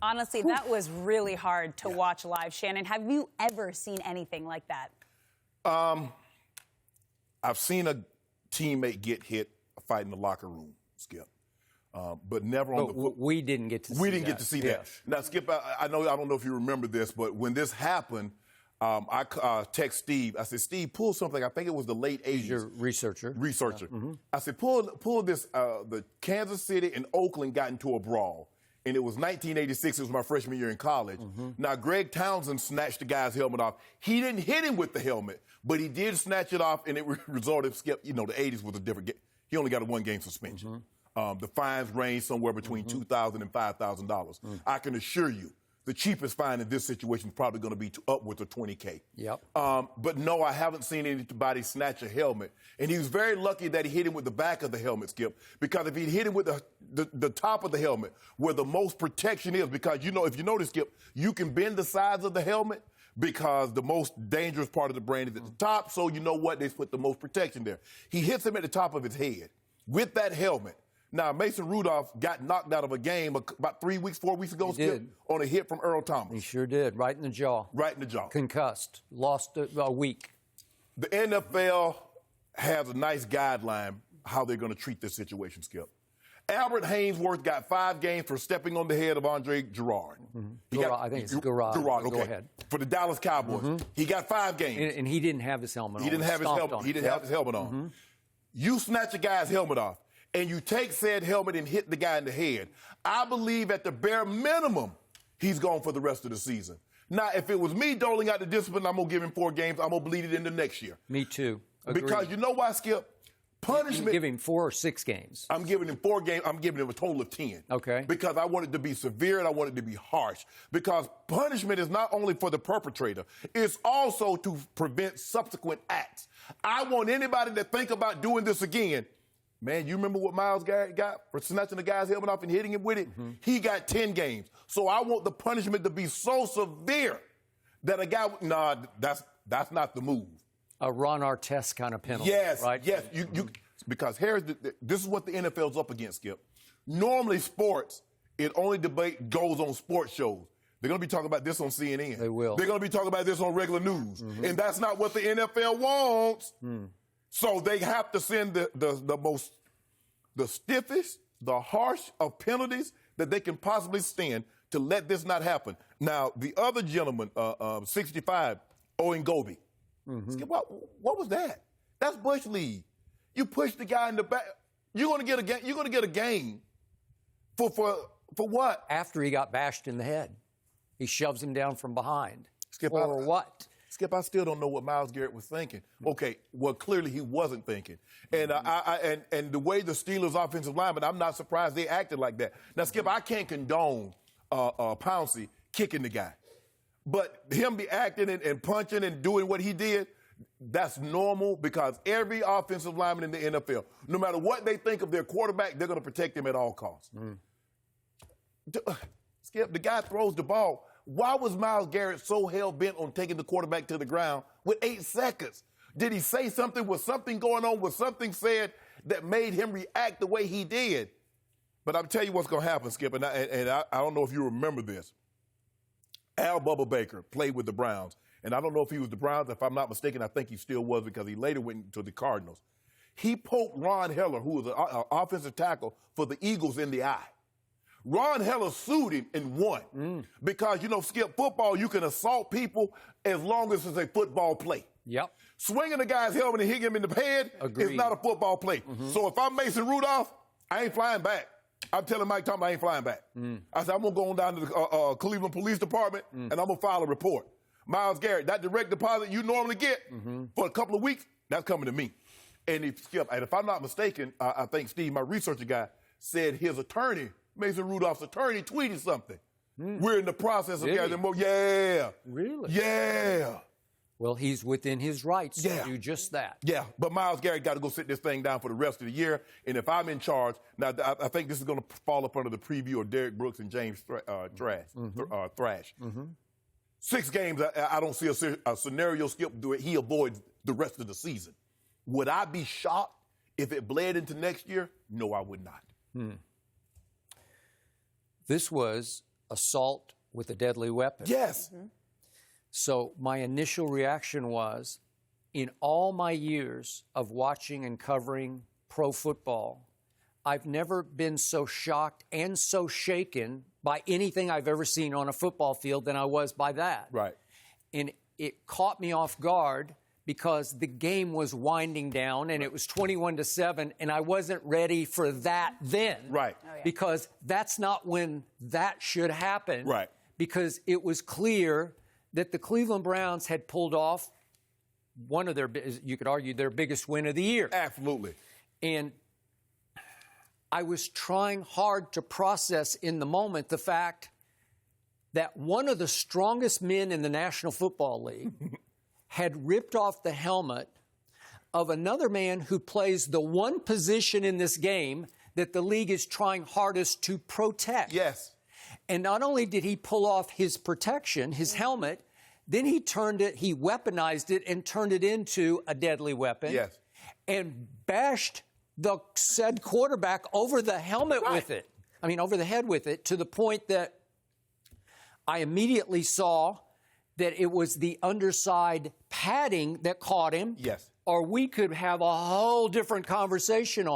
Honestly, that was really hard to watch live. Shannon, have you ever seen anything like that? I've seen a teammate get hit a fight in the locker room, Skip. But never on the we didn't get to see that. We didn't get to see that. Now, Skip, I don't know if you remember this, but when this happened, I text Steve. I said, Steve, pull something. I think it was the late 80s. He's your researcher. I said, pull this. The Kansas City and Oakland got into a brawl. And it was 1986. It was my freshman year in college. Now, Greg Townsend snatched the guy's helmet off. He didn't hit him with the helmet, but he did snatch it off, and it resulted, Skip, the 80s was a different game. He only got a one-game suspension. The fines range somewhere between $2,000 and $5,000. I can assure you, the cheapest fine in this situation is probably going to be upwards of $20K. Yep. But no, I haven't seen anybody snatch a helmet. And he was very lucky that he hit him with the back of the helmet, Skip, because if he hit him with the top of the helmet, where the most protection is, because, if you notice, Skip, you can bend the sides of the helmet because the most dangerous part of the brain is at the top. So you know what? They put the most protection there. He hits him at the top of his head with that helmet. Now, Mason Rudolph got knocked out of a game about 4 weeks ago, Skip, on a hit from Earl Thomas. He sure did. Right in the jaw. Right in the jaw. Concussed. Lost a week. The NFL has a nice guideline how they're going to treat this situation, Skip. Albert Haynesworth got 5 games for stepping on the head of Andre Gerard. I think it's Gerard. Okay. Go ahead. For the Dallas Cowboys. He got 5 games. And he didn't have his helmet on. He didn't have his helmet on. You snatch a guy's helmet off, and you take said helmet and hit the guy in the head, I believe at the bare minimum, he's gone for the rest of the season. Now, if it was me doling out the discipline, I'm going to give him 4 games. I'm going to bleed it into next year. Me too. Agreed. Because you know why, Skip? Punishment. You give him 4 or 6 games. I'm giving him 4 games. I'm giving him a total of 10. Okay. Because I want it to be severe and I want it to be harsh. Because punishment is not only for the perpetrator, it's also to prevent subsequent acts. I want anybody to think about doing this again. Man, you remember what Myles Garrett got for snatching the guy's helmet off and hitting him with it? He got 10 games. So I want the punishment to be so severe that a guy, that's not the move. A Ron Artest kind of penalty. Yes, right? yes. Because this is what the NFL's up against, Skip. Normally, sports, it only debate goes on sports shows. They're going to be talking about this on CNN. They will. They're going to be talking about this on regular news. And that's not what the NFL wants. So they have to send the stiffest, the harsh of penalties that they can possibly stand to let this not happen. Now, the other gentleman, 65, Owen Gobi. What was that? That's Bush League. You push the guy in the back. You're going to get a game for what? After he got bashed in the head, he shoves him down from behind. Skip, what? Skip, I still don't know what Myles Garrett was thinking. Okay, well, clearly he wasn't thinking. And and the way the Steelers' offensive linemen, I'm not surprised they acted like that. Now, Skip, I can't condone Pouncey kicking the guy. But him be acting and punching and doing what he did, that's normal because every offensive lineman in the NFL, no matter what they think of their quarterback, they're going to protect him at all costs. Skip, the guy throws the ball. Why was Myles Garrett so hell-bent on taking the quarterback to the ground with 8 seconds? Did he say something? Was something going on? Was something said that made him react the way he did? But I'll tell you what's going to happen, Skip, and I don't know if you remember this. Al Bubba Baker played with the Browns, and I don't know if he was the Browns. If I'm not mistaken, I think he still was because he later went to the Cardinals. He poked Ron Heller, who was an offensive tackle for the Eagles, in the eye. Ron Heller sued him and won because, Skip, football, you can assault people as long as it's a football play. Yep. Swinging a guy's helmet and hitting him in the head is not a football play. So if I'm Mason Rudolph, I ain't flying back. I'm telling Mike Thomas I ain't flying back. I said, I'm going to go on down to the Cleveland Police Department and I'm going to file a report. Myles Garrett, that direct deposit you normally get for a couple of weeks, that's coming to me. And if I'm not mistaken, I think Steve, my researcher guy, said his attorney, Mason Rudolph's attorney, tweeted something. We're in the process of gathering more. Yeah. Really? Yeah. Well, he's within his rights to do just that. Yeah, but Myles Garrett got to go sit this thing down for the rest of the year. And if I'm in charge, now I think this is going to fall up under the preview of Derek Brooks and James Thrash. 6 games, I don't see a scenario, Skip, where he avoids the rest of the season. Would I be shocked if it bled into next year? No, I would not. This was assault with a deadly weapon. Yes. So my initial reaction was, in all my years of watching and covering pro football, I've never been so shocked and so shaken by anything I've ever seen on a football field than I was by that. Right. And it caught me off guard because the game was winding down and it was 21-7, and I wasn't ready for that then. Right. Oh, yeah. Because that's not when that should happen. Right. Because it was clear that the Cleveland Browns had pulled off one of their, you could argue, their biggest win of the year. Absolutely. And I was trying hard to process in the moment the fact that one of the strongest men in the National Football League had ripped off the helmet of another man who plays the one position in this game that the league is trying hardest to protect. Yes. And not only did he pull off his protection, his helmet, then he weaponized it and turned it into a deadly weapon. Yes. And bashed the said quarterback over the helmet with it. I mean, over the head with it, to the point that I immediately saw that it was the underside padding that caught him. Yes. Or we could have a whole different conversation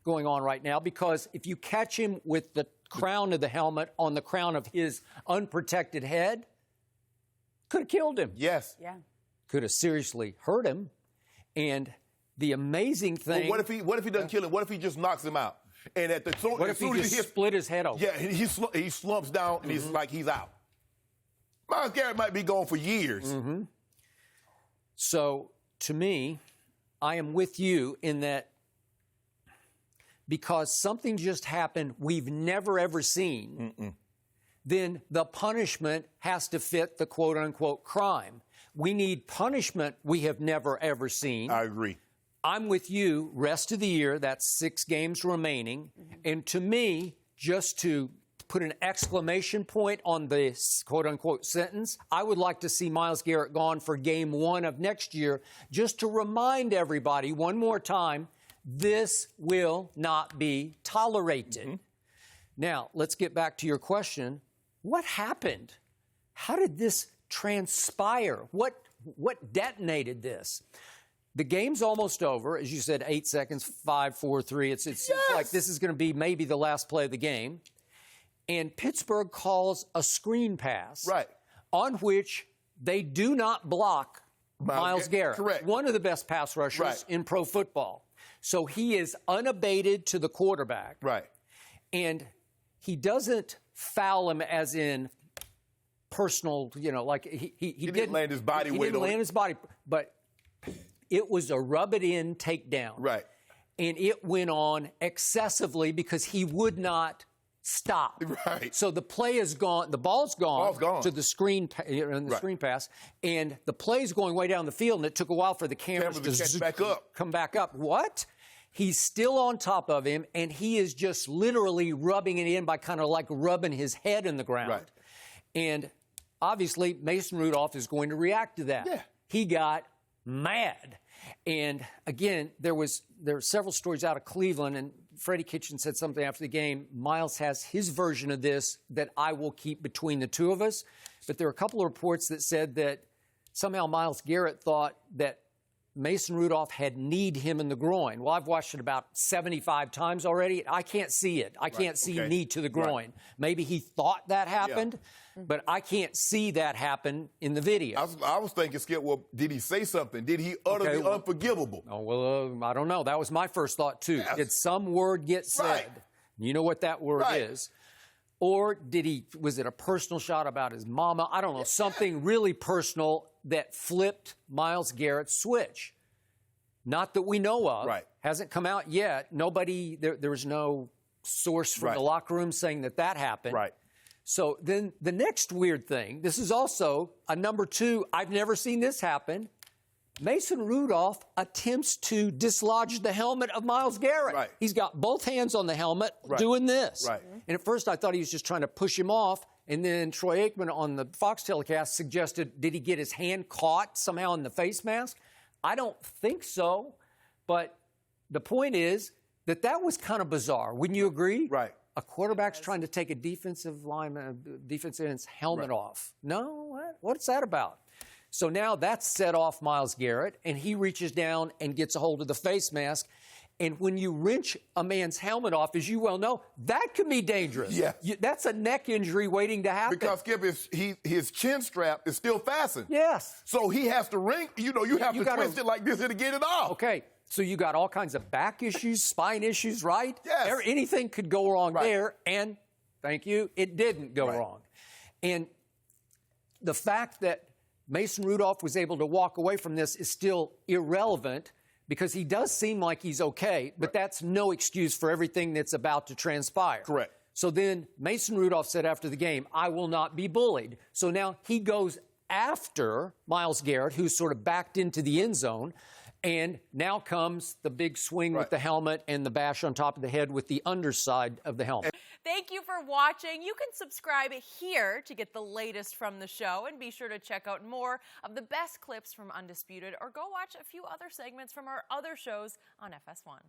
going on right now, because if you catch him with the crown of the helmet on the crown of his unprotected head, could have killed him. Yes. Yeah. Could have seriously hurt him. And the amazing thing... But what if he doesn't kill him? What if he just knocks him out? And at the what if he just split his head open? Yeah, he slumps down and he's like he's out. Myles Garrett might be gone for years. So, to me, I am with you in that because something just happened we've never, ever seen, then the punishment has to fit the quote-unquote crime. We need punishment we have never, ever seen. I agree. I'm with you, rest of the year, that's 6 games remaining. And to me, just to put an exclamation point on this quote-unquote sentence, I would like to see Myles Garrett gone for game 1 of next year, just to remind everybody one more time, this will not be tolerated. Now, let's get back to your question. What happened? How did this transpire? What detonated this? The game's almost over. As you said, 8 seconds, 5, 4, 3. It's like this is going to be maybe the last play of the game. And Pittsburgh calls a screen pass on which they do not block Myles Garrett. Correct. One of the best pass rushers in pro football. So he is unabated to the quarterback. Right. And he doesn't foul him as in personal, like he didn't land his body weight on it. He didn't land his body, but it was a rub-it-in takedown. Right. And it went on excessively because he would not stop. Right. So the play is gone. The ball's gone, to the screen screen pass, and the play's going way down the field, and it took a while for the cameras to come back up. What? He's still on top of him, and he is just literally rubbing it in by kind of like rubbing his head in the ground. Right. And obviously, Mason Rudolph is going to react to that. Yeah. He got mad. And again, there were several stories out of Cleveland, and Freddie Kitchen said something after the game. Myles has his version of this that I will keep between the two of us. But there are a couple of reports that said that somehow Myles Garrett thought that Mason Rudolph had kneed him in the groin. Well, I've watched it about 75 times already. I can't see it. I can't see knee to the groin. Maybe he thought that happened, but I can't see that happen in the video. I was thinking, Skip, well, did he say something? Did he utter the unforgivable? Oh, well, I don't know. That was my first thought, too. Yes. Did some word get said? Right. You know what that word is. Or was it a personal shot about his mama? I don't know. Something really personal that flipped Myles Garrett's switch. Not that we know of. Right. Hasn't come out yet. Nobody, there was no source from the locker room saying that happened. Right. So then the next weird thing, this is also a number 2. I've never seen this happen. Mason Rudolph attempts to dislodge the helmet of Myles Garrett. Right. He's got both hands on the helmet doing this. Right. And at first I thought he was just trying to push him off. And then Troy Aikman on the Fox telecast suggested, did he get his hand caught somehow in the face mask? I don't think so. But the point is that was kind of bizarre. Wouldn't you agree? Right. a quarterback's trying to take a defensive end's helmet off. No, what's that about? So now that's set off Myles Garrett, and he reaches down and gets a hold of the face mask. And when you wrench a man's helmet off, as you well know, that can be dangerous. Yes. That's a neck injury waiting to happen. Because, Skip, his chin strap is still fastened. Yes. So he has to you have to twist it like this and to get it off. Okay. So you got all kinds of back issues, spine issues, right? Yes. Anything could go wrong there, and thank you, it didn't go wrong. And the fact that Mason Rudolph was able to walk away from this is still irrelevant because he does seem like he's okay, but that's no excuse for everything that's about to transpire. Correct. So then Mason Rudolph said after the game, I will not be bullied. So now he goes after Myles Garrett, who's sort of backed into the end zone, and now comes the big swing with the helmet and the bash on top of the head with the underside of the helmet. Thank you for watching. You can subscribe here to get the latest from the show, and be sure to check out more of the best clips from Undisputed, or go watch a few other segments from our other shows on FS1.